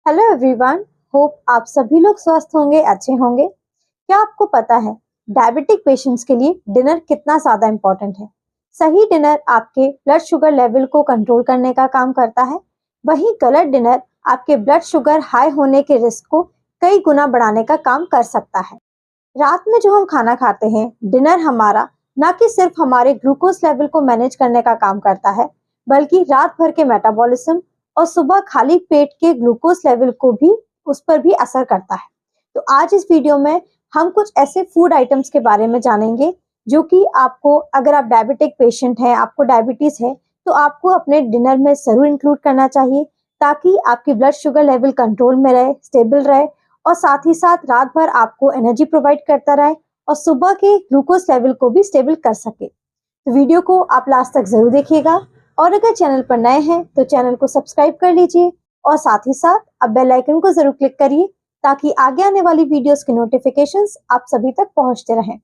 Hello everyone, hope आप सभी लोग स्वस्थ होंगे, अच्छे होंगे। क्या आपको पता है डायबिटिक पेशेंट्स के लिए डिनर कितना ज्यादा इम्पोर्टेंट है। सही डिनर आपके ब्लड शुगर लेवल को कंट्रोल करने का काम करता है, वहीं गलत डिनर आपके ब्लड शुगर हाई होने के रिस्क को कई गुना बढ़ाने का काम कर सकता है। रात में जो हम खाना खाते हैं, डिनर हमारा ना कि सिर्फ हमारे ग्लूकोज लेवल को मैनेज करने का काम करता है, बल्कि रात भर के मेटाबॉलिज्म और सुबह खाली पेट के ग्लूकोज लेवल को भी उस पर भी असर करता है। तो आज इस वीडियो में हम कुछ ऐसे फूड आइटम्स के बारे में जानेंगे जो कि आपको, अगर आप डायबिटिक पेशेंट हैं, आपको डायबिटीज है, तो आपको अपने डिनर में जरूर इंक्लूड करना चाहिए, ताकि आपकी ब्लड शुगर लेवल कंट्रोल में रहे, स्टेबल रहे, और साथ ही साथ रात भर आपको एनर्जी प्रोवाइड करता रहे और सुबह के ग्लूकोज लेवल को भी स्टेबल कर सके। तो वीडियो को आप लास्ट तक जरूर देखिएगा, और अगर चैनल पर नए हैं तो चैनल को सब्सक्राइब कर लीजिए और साथ ही साथ अब बेल आइकन को जरूर क्लिक करिए, ताकि आगे आने वाली वीडियोस के नोटिफिकेशंस आप सभी तक पहुंचते रहें।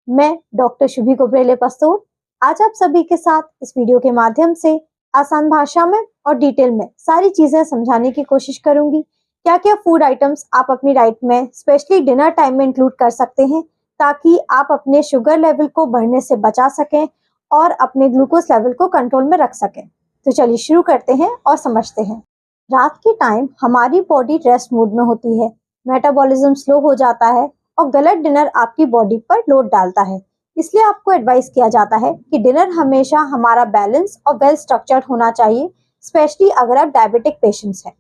मैं डॉक्टर शुभी गोब्रेले पस्तूर आज आप सभी के साथ इस वीडियो के माध्यम से आसान भाषा में और डिटेल में सारी चीजें समझाने की कोशिश करूंगी। क्या क्या फूड आइटम्स आप अपनी डाइट में स्पेशली डिनर टाइम में इंक्लूड कर सकते हैं, ताकि आप अपने शुगर लेवल को बढ़ने से बचा सकें और अपने ग्लूकोज लेवल को कंट्रोल में रख सकें। तो चलिए शुरू करते हैं और समझते हैं। रात के टाइम हमारी बॉडी रेस्ट मोड में होती है, मेटाबॉलिज्म स्लो हो जाता है और गलत डिनर आपकी बॉडी पर लोड डालता है। इसलिए आपको एडवाइस किया जाता है कि डिनर हमेशा हमारा बैलेंस और वेल स्ट्रक्चर्ड होना चाहिए, स्पेशली अगर आप डायबिटिक पेशेंट्स हैं।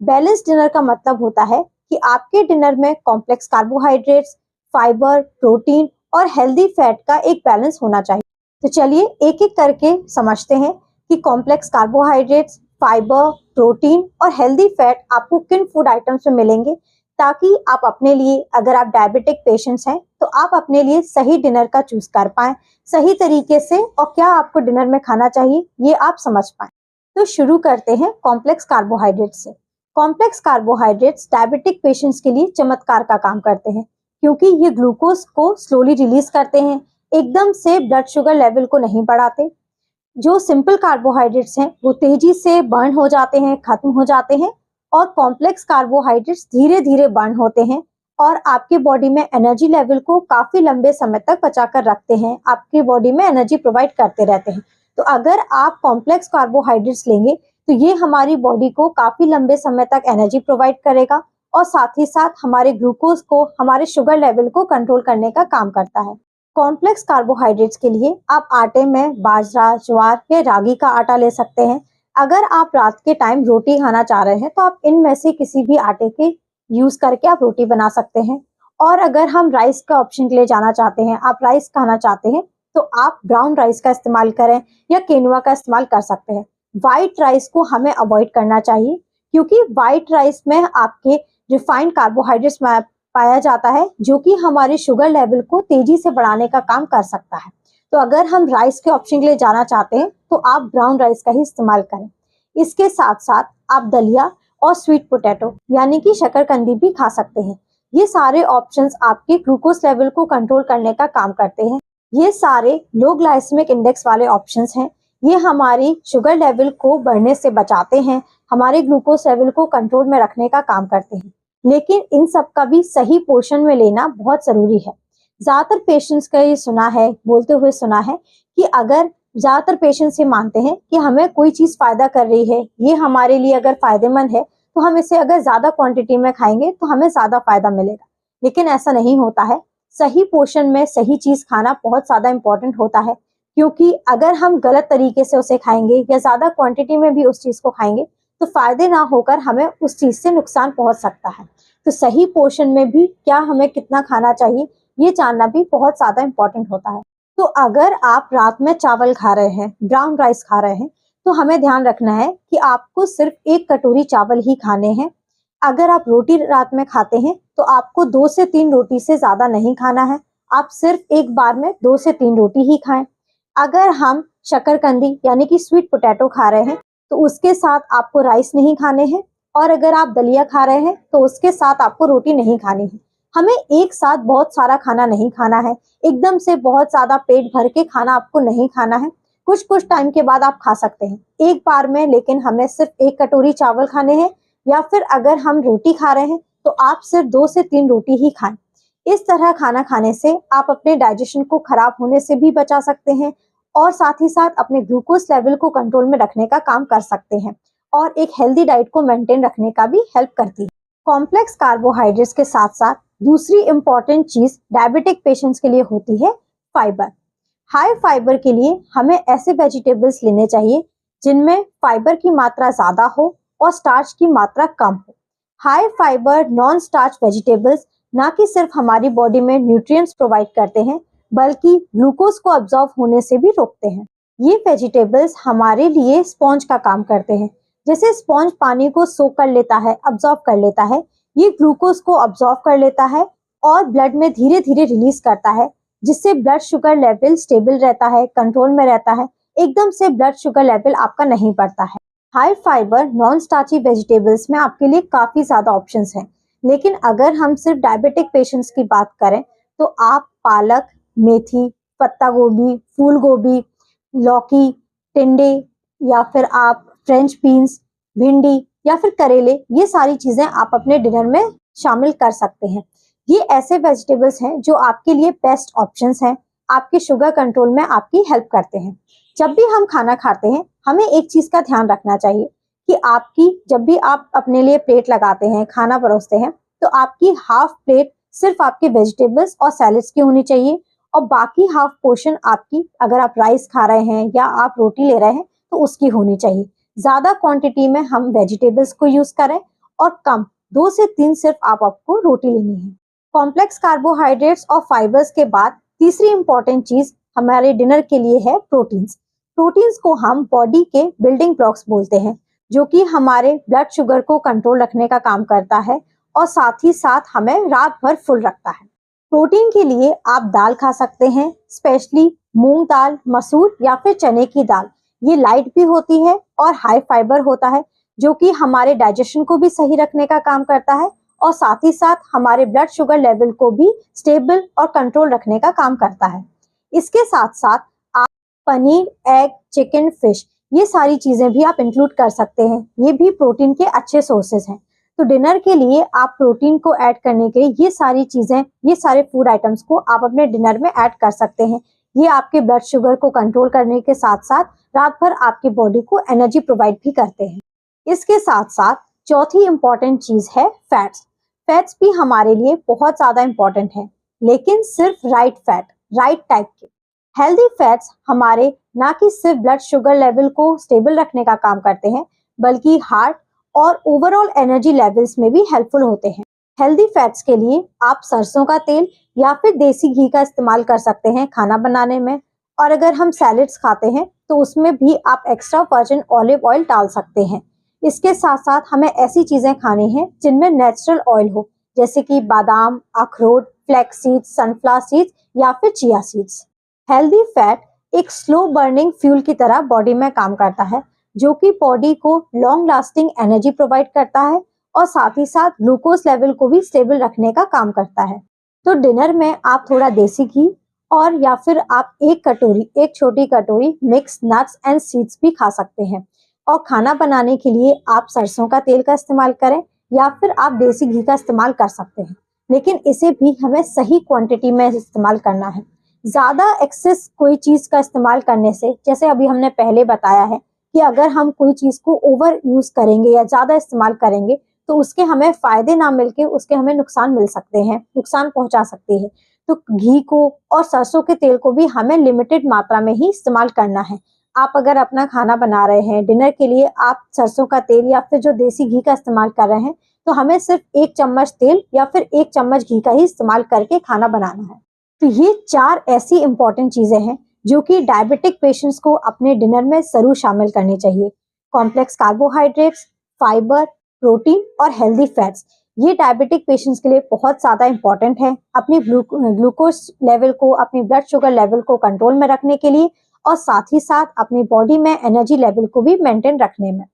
बैलेंस डिनर का मतलब होता है कि आपके डिनर में कॉम्प्लेक्स कार्बोहाइड्रेट्स, फाइबर, प्रोटीन और हेल्दी फैट का एक बैलेंस होना चाहिए। तो चलिए एक एक करके समझते हैं कि कॉम्प्लेक्स कार्बोहाइड्रेट्स, फाइबर, प्रोटीन और हेल्दी फैट आपको किन फूड आइटम्स में मिलेंगे, ताकि आप अपने लिए, अगर आप डायबिटिक पेशेंट्स हैं, तो आप अपने लिए सही डिनर का चूज कर पाएं सही तरीके से, और क्या आपको डिनर में खाना चाहिए ये आप समझ पाएं। तो शुरू करते हैं कॉम्प्लेक्स कार्बोहाइड्रेट से। कॉम्प्लेक्स कार्बोहाइड्रेट्स डायबिटिक पेशेंट्स के लिए चमत्कार का काम करते हैं, क्योंकि ये ग्लूकोज को स्लोली रिलीज करते हैं, एकदम से ब्लड शुगर लेवल को नहीं बढ़ाते। जो सिंपल कार्बोहाइड्रेट्स हैं वो तेजी से बर्न हो जाते हैं, खत्म हो जाते हैं, और कॉम्प्लेक्स कार्बोहाइड्रेट्स धीरे धीरे बर्न होते हैं और आपके बॉडी में एनर्जी लेवल को काफी लंबे समय तक बचा कर रखते हैं, आपकी बॉडी में एनर्जी प्रोवाइड करते रहते हैं। तो अगर आप कॉम्प्लेक्स कार्बोहाइड्रेट्स लेंगे तो ये हमारी बॉडी को काफी लंबे समय तक एनर्जी प्रोवाइड करेगा, और साथ ही साथ हमारे ग्लूकोज को, हमारे शुगर लेवल को कंट्रोल करने का काम करता है। कॉम्प्लेक्स कार्बोहाइड्रेट्स के लिए आप आटे में बाजरा, ज्वार या रागी का आटा ले सकते हैं। अगर आप रात के टाइम रोटी खाना चाह रहे हैं तो आप इनमें से किसी भी आटे के यूज करके आप रोटी बना सकते हैं। और अगर हम राइस का ऑप्शन के लिए जाना चाहते हैं, आप राइस खाना चाहते हैं, तो आप ब्राउन राइस का इस्तेमाल करें या केनुआ का इस्तेमाल कर सकते हैं। व्हाइट राइस को हमें अवॉइड करना चाहिए, क्योंकि व्हाइट राइस में आपके रिफाइंड कार्बोहाइड्रेट्स पाया जाता है, जो कि हमारे शुगर लेवल को तेजी से बढ़ाने का काम कर सकता है। तो अगर हम राइस के ऑप्शन के लिए जाना चाहते हैं तो आप ब्राउन राइस का ही इस्तेमाल करें। इसके साथ साथ आप दलिया और स्वीट पोटैटो यानी कि शकरकंदी भी खा सकते हैं। ये सारे ऑप्शंस आपके ग्लूकोज लेवल को कंट्रोल करने का काम करते हैं। ये सारे लो ग्लाइसेमिक इंडेक्स वाले ऑप्शंस हैं। ये हमारी शुगर लेवल को बढ़ने से बचाते हैं, हमारे ग्लूकोज लेवल को कंट्रोल में रखने का काम करते हैं। लेकिन इन सब का भी सही पोर्शन में लेना बहुत जरूरी है। ज्यादातर पेशेंट्स का ये सुना है, बोलते हुए सुना है कि अगर ज्यादातर पेशेंट्स ये मानते हैं कि हमें कोई चीज फायदा कर रही है, ये हमारे लिए अगर फायदेमंद है, तो हम इसे अगर ज्यादा क्वांटिटी में खाएंगे तो हमें ज्यादा फायदा मिलेगा। लेकिन ऐसा नहीं होता है। सही पोर्शन में सही चीज खाना बहुत ज्यादा इंपॉर्टेंट होता है, क्योंकि अगर हम गलत तरीके से उसे खाएंगे या ज्यादा क्वांटिटी में भी उस चीज को खाएंगे, तो फायदे ना होकर हमें उस चीज से नुकसान पहुंच सकता है। तो सही पोर्शन में भी क्या हमें कितना खाना चाहिए, ये जानना भी बहुत ज्यादा इंपॉर्टेंट होता है। तो अगर आप रात में चावल खा रहे हैं, ब्राउन राइस खा रहे हैं, तो हमें ध्यान रखना है कि आपको सिर्फ 1 कटोरी चावल ही खाने हैं। अगर आप रोटी रात में खाते हैं तो आपको 2 से 3 रोटी से ज्यादा नहीं खाना है। आप सिर्फ एक बार में 2 से 3 रोटी ही खाएं। अगर हम शकरकंदी यानी कि स्वीट पोटैटो खा रहे हैं तो उसके साथ आपको राइस नहीं खाने हैं, और अगर आप दलिया खा रहे हैं तो उसके साथ आपको रोटी नहीं खानी है। हमें एक साथ बहुत सारा खाना नहीं खाना है, एकदम से बहुत ज्यादा पेट भर के खाना आपको नहीं खाना है। कुछ कुछ टाइम के बाद आप खा सकते हैं एक बार में, लेकिन हमें सिर्फ 1 कटोरी चावल खाने हैं, या फिर अगर हम रोटी खा रहे हैं तो आप सिर्फ 2 से 3 रोटी ही खाएं। इस तरह खाना खाने से आप अपने डाइजेशन को खराब होने से भी बचा सकते हैं और साथ ही साथ अपने ग्लूकोज लेवल को कंट्रोल में रखने का काम कर सकते हैं और एक हेल्दी डाइट को मेंटेन रखने का भी हेल्प करती है। कॉम्प्लेक्स कार्बोहाइड्रेट्स के साथ साथ दूसरी इंपॉर्टेंट चीज डायबिटिक पेशेंट्स के लिए होती है फाइबर। हाई फाइबर के लिए हमें ऐसे वेजिटेबल्स लेने चाहिए जिनमें फाइबर की मात्रा ज्यादा हो और स्टार्च की मात्रा कम हो। High fibre non starch vegetables ना कि सिर्फ हमारी बॉडी में न्यूट्रिएंट्स प्रोवाइड करते हैं बल्कि ग्लूकोज को अब्जॉर्ब होने से भी रोकते हैं। ये वेजिटेबल्स हमारे लिए स्पॉन्ज का काम करते हैं। जैसे स्पॉन्ज पानी को सोख कर लेता है, अब्जॉर्ब कर लेता है, ये ग्लूकोज को अब्जॉर्ब कर लेता है और ब्लड में धीरे धीरे रिलीज करता है, जिससे ब्लड शुगर लेवल स्टेबल रहता है, कंट्रोल में रहता है। एकदम से ब्लड शुगर लेवल आपका नहीं बढ़ता है। High fibre non starchy vegetables में आपके लिए काफी ज्यादा ऑप्शंस हैं, लेकिन अगर हम सिर्फ डायबिटिक पेशेंट्स की बात करें तो आप पालक, मेथी, पत्ता गोभी, फूल गोभी, लौकी, टिंडे या फिर आप फ्रेंच बीन्स, भिंडी या फिर करेले, ये सारी चीजें आप अपने डिनर में शामिल कर सकते हैं। ये ऐसे वेजिटेबल्स हैं जो आपके लिए बेस्ट ऑप्शंस हैं, आपके शुगर कंट्रोल में आपकी हेल्प करते हैं। जब भी हम खाना खाते हैं हमें एक चीज का ध्यान रखना चाहिए कि जब भी आप अपने लिए प्लेट लगाते हैं, खाना परोसते हैं, तो आपकी हाफ प्लेट सिर्फ आपके वेजिटेबल्स और सैलेड्स की होनी चाहिए और बाकी हाफ पोर्शन आपकी, अगर आप राइस खा रहे हैं या आप रोटी ले रहे हैं तो उसकी होनी चाहिए। ज्यादा क्वांटिटी में हम वेजिटेबल्स को यूज करें और कम 2 से 3 सिर्फ आपको रोटी लेनी है। कॉम्प्लेक्स कार्बोहाइड्रेट्स और फाइबर्स के बाद तीसरी इंपॉर्टेंट चीज हमारे डिनर के लिए है प्रोटीन्स। प्रोटीन्स को हम बॉडी के बिल्डिंग ब्लॉक्स बोलते हैं, जो कि हमारे ब्लड शुगर को कंट्रोल रखने का काम करता है और साथ ही साथ हमें रात भर फुल रखता है। प्रोटीन के लिए आप दाल खा सकते हैं, स्पेशली मूंग दाल, मसूर या फिर चने की दाल। ये लाइट भी होती है और हाई फाइबर होता है, जो कि हमारे डाइजेशन को भी सही रखने का काम करता है और साथ ही साथ हमारे ब्लड शुगर लेवल को भी स्टेबल और कंट्रोल रखने का काम करता है। इसके साथ साथ आप पनीर, एग, चिकन, फिश, ये सारी चीजें भी आप इंक्लूड कर सकते हैं। ये भी प्रोटीन के अच्छे सोर्सेज हैं। तो डिनर के लिए आप प्रोटीन को ऐड करने के लिए ये सारी चीजें, ये सारे फूड आइटम्स को आप अपने डिनर में ऐड कर सकते हैं। ये आपके ब्लड शुगर को कंट्रोल करने के साथ साथ रात भर आपकी बॉडी को एनर्जी प्रोवाइड भी करते हैं। इसके साथ साथ चौथी इंपॉर्टेंट चीज है फैट्स। फैट्स भी हमारे लिए बहुत ज्यादा इंपॉर्टेंट है, लेकिन सिर्फ राइट फैट, राइट टाइप के। हेल्दी फैट्स हमारे ना कि सिर्फ ब्लड शुगर लेवल को स्टेबल रखने का काम करते हैं, बल्कि हार्ट और ओवरऑल एनर्जी लेवल्स में भी हेल्पफुल होते हैं। हेल्दी फैट्स के लिए आप सरसों का तेल या फिर देसी घी का इस्तेमाल कर सकते हैं खाना बनाने में, और अगर हम सैलेड्स खाते हैं तो उसमें भी आप एक्स्ट्रा वर्जिन ऑलिव ऑयल डाल सकते हैं। इसके साथ साथ हमें ऐसी चीजें खानी हैं जिनमें नेचुरल ऑयल हो, जैसे कि बादाम, अखरोट, फ्लैक्स सीड्स, सनफ्लावर सीड्स या फिर चिया सीड्स। हेल्दी फैट एक स्लो बर्निंग फ्यूल की तरह बॉडी में काम करता है, जो कि बॉडी को लॉन्ग लास्टिंग एनर्जी प्रोवाइड करता है और साथ ही साथ ग्लूकोज लेवल को भी स्टेबल रखने का काम करता है। तो डिनर में आप थोड़ा देसी घी और या फिर आप एक छोटी कटोरी मिक्स नट्स एंड सीड्स भी खा सकते हैं। और खाना बनाने के लिए आप सरसों का तेल का इस्तेमाल करें या फिर आप देसी घी का इस्तेमाल कर सकते हैं, लेकिन इसे भी हमें सही क्वांटिटी में इस्तेमाल करना है। ज्यादा एक्सेस कोई चीज का इस्तेमाल करने से, जैसे अभी हमने पहले बताया है कि अगर हम कोई चीज को ओवर यूज करेंगे या ज्यादा इस्तेमाल करेंगे तो उसके हमें फायदे ना मिलके उसके हमें नुकसान मिल सकते हैं, नुकसान पहुंचा सकते हैं। तो घी को और सरसों के तेल को भी हमें लिमिटेड मात्रा में ही इस्तेमाल करना है। आप अगर अपना खाना बना रहे हैं डिनर के लिए, आप सरसों का तेल या फिर जो देसी घी का इस्तेमाल कर रहे हैं, तो हमें सिर्फ 1 चम्मच तेल या फिर 1 चम्मच घी का ही इस्तेमाल करके खाना बनाना है। तो ये 4 ऐसी इंपॉर्टेंट चीजें हैं जो कि डायबिटिक पेशेंट्स को अपने डिनर में जरूर शामिल करनी चाहिए। कॉम्प्लेक्स कार्बोहाइड्रेट्स, फाइबर, प्रोटीन और हेल्दी फैट्स, ये डायबिटिक पेशेंट्स के लिए बहुत ज्यादा इंपॉर्टेंट है अपनी ग्लूकोज लेवल को, अपनी ब्लड शुगर लेवल को कंट्रोल में रखने के लिए और साथ ही साथ अपनी बॉडी में एनर्जी लेवल को भी मेंटेन रखने में।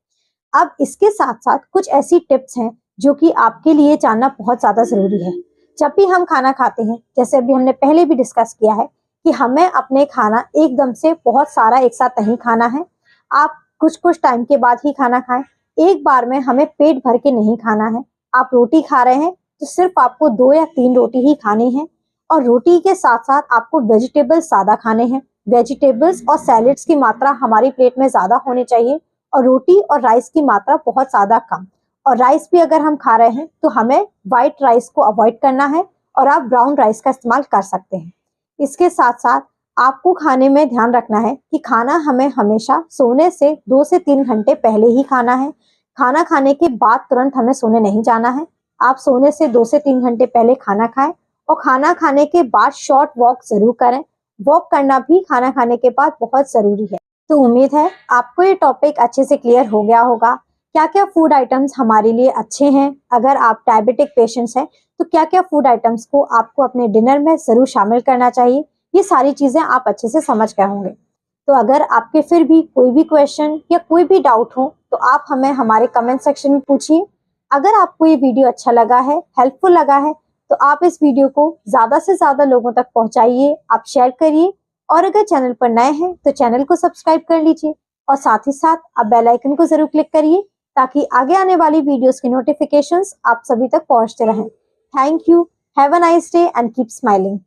अब इसके साथ साथ कुछ ऐसी टिप्स हैं जो कि आपके लिए जानना बहुत ज्यादा जरूरी है। जब भी हम खाना खाते हैं, जैसे अभी हमने पहले भी डिस्कस किया है कि हमें अपने खाना एकदम से बहुत सारा एक साथ नहीं खाना है। आप कुछ कुछ टाइम के बाद ही खाना खाएं। एक बार में हमें पेट भर के नहीं खाना है। आप रोटी खा रहे हैं तो सिर्फ आपको 2 या 3 रोटी ही खानी है और रोटी के साथ साथ आपको वेजिटेबल्स ज्यादा खाने हैं। वेजिटेबल्स और सैलेड्स की मात्रा हमारी प्लेट में ज्यादा होनी चाहिए और रोटी और राइस की मात्रा बहुत ज्यादा कम। और राइस भी अगर हम खा रहे हैं तो हमें व्हाइट राइस को अवॉइड करना है और आप ब्राउन राइस का इस्तेमाल कर सकते हैं। इसके साथ साथ आपको खाने में ध्यान रखना है कि खाना हमें हमेशा सोने से 2 से 3 घंटे पहले ही खाना है। खाना खाने के बाद तुरंत हमें सोने नहीं जाना है। आप सोने से 2 से 3 घंटे पहले खाना खाएं और खाना खाने के बाद शॉर्ट वॉक जरूर करें। वॉक करना भी खाना खाने के बाद बहुत जरूरी है। तो उम्मीद है आपको ये टॉपिक अच्छे से क्लियर हो गया होगा। क्या क्या फूड आइटम्स हमारे लिए अच्छे हैं, अगर आप डायबिटिक पेशेंट्स हैं तो क्या क्या फूड आइटम्स को आपको अपने डिनर में जरूर शामिल करना चाहिए, ये सारी चीजें आप अच्छे से समझ गए होंगे। तो अगर आपके फिर भी कोई भी क्वेश्चन या कोई भी डाउट हो तो आप हमें हमारे कमेंट सेक्शन में पूछिए। अगर आपको ये वीडियो अच्छा लगा है, हेल्पफुल लगा है, तो आप इस वीडियो को ज्यादा से ज्यादा लोगों तक पहुंचाइए, आप शेयर करिए और अगर चैनल पर नए हैं तो चैनल को सब्सक्राइब कर लीजिए और साथ ही साथ आप बेल आइकन को जरूर क्लिक करिए ताकि आगे आने वाली वीडियोस की नोटिफिकेशंस आप सभी तक पहुंचते रहें। Thank you, have a nice day and keep smiling.